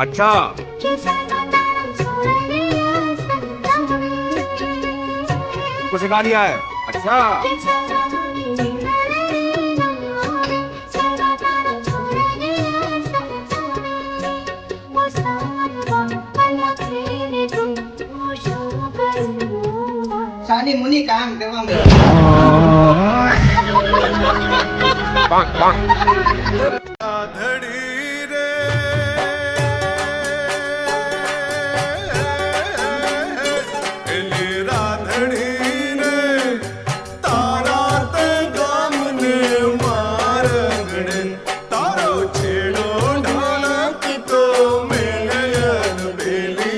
अच्छा तुमको सिखा दिया है। अच्छा સાની મુની કામ કરવા पांग पांग धड़ी रे एली राधड़ी रे तारा ते गाम ने मारगड़े तारो छेड़ो ढालक तो मेलयन बेली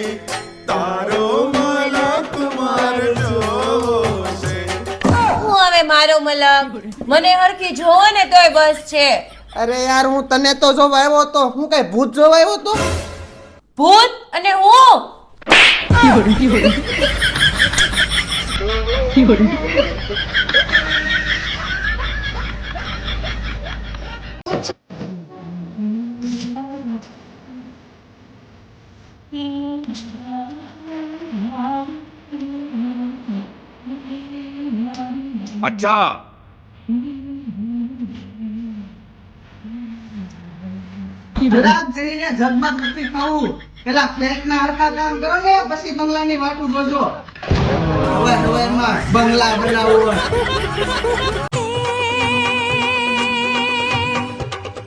तारो मलक मार जो से હું હવે મારો મલક મને હરખી જોવો ને તોય બસ છે. અરે યાર હું તને તો જોવા આવ્યો તો હું કઈ ભૂત જોવા આવ્યો તો ભૂત અને હું अच्छा રાત જઈને જગમગ નથી ખાવું પેલા ફ્લેટના હરખા કામ કરો ને પછી બંગલાની વાટું જોજો હવે માં બંગલા બનાવો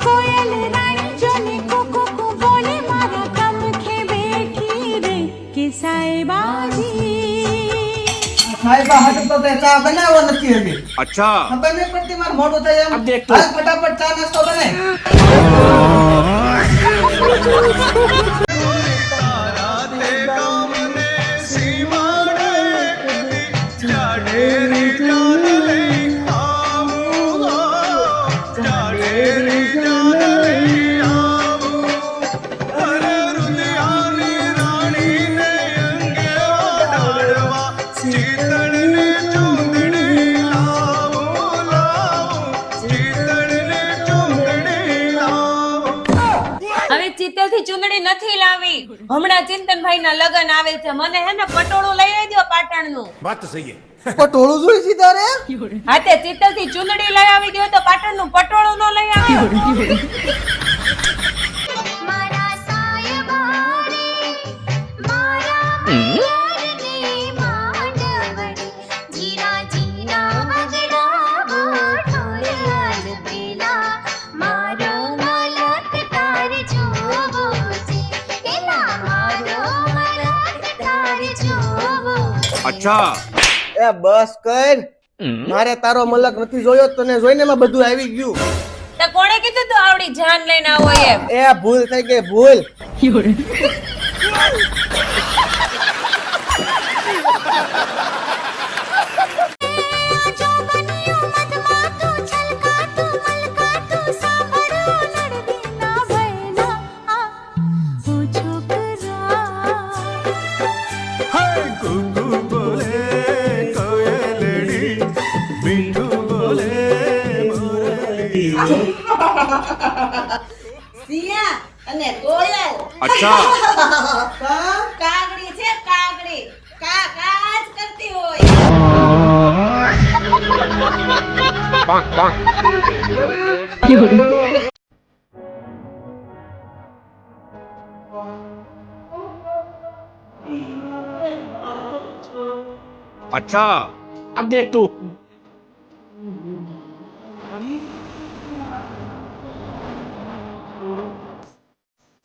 कोयल रानी जोने को बोले मारा कम खे बैठी रे कि साईबाजी સાહેબા હટ તો તે ચા બનાવો નથી હજી अच्छा ખબર નહીં પડતી મારું મોઢું થઈ એમ अब देख तो। હાલ ફટાફટ ચા નાસ્તો બને तारा ते गाम ने सीमाड़े जाडेरी जान लई आवो जाडेरी जान लई आवो अरे रुदियानी रानी ने अंगे डाड़वा सीतड़ ने चूंदड़ी लावो लावो सीतड़ ने चूंदड़ी लावो હવે ચિત્તલ થી ચુંદડી નથી લાવી. હમણાં ચિંતનભાઈ ના લગન આવે છે. મને હે ને પટોળું લઈ આવજો પાટણ નું. बात तो सही है। પટોળું જોઈ છે તારે હા તે ચિત્તલ થી ચુંદડી લઈ આવી દો તો પાટણ નું પટોળું નો લઈ આવ્યો. मारा साईबाजी मारा मयरनी मांडवड़ी जीरा जीरा अगड़ा ठोले याद पेला मारो मलक तार जोवो छे एला मारो मलक तार जोवो अच्छा એ બસ કર મારે તારો મલક નથી જોયો તને જોઈને માં બધું આવી ગયું તો કોણે કીધું તું આવડી જાન લઈને આવો એમ? એ ભૂલ થઈ ગઈ ભૂલ जो बनियो मत मातू छलका तू मलका तू सांभरो लड़दी ना भैला आ ओ छोकरा हाय कुकू बोले कोयलड़ी बिंदु बोले मोरली સિયા અને કોયલ अच्छा કાગડી છે કાગડી કા કાજ કરતી હોય पांग पांग अच्छा अब देख तू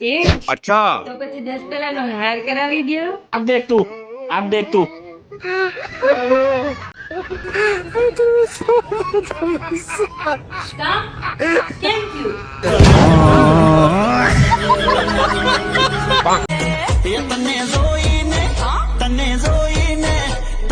એ अच्छा તો પછી 10 પેલાનો હાર કરાવી દો. अब देख तू अब देख तू કામ કેમ થયું?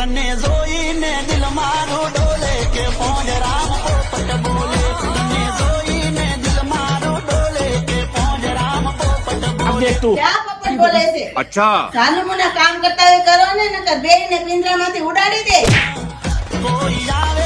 તને જોઈને દિલ મારું ડોલે કે પોંજ રામ પોપટ બોલે તને જોઈને દિલ મારું ડોલે કે પોંજ રામ પોપટ अब देख तू ક્યાં પપ્પા બોલે છે अच्छा સાનું મુના કામ કરતા હોય કરો ને નકર બેયને પિંજરામાંથી ઉડાડી દે કોઈ આવે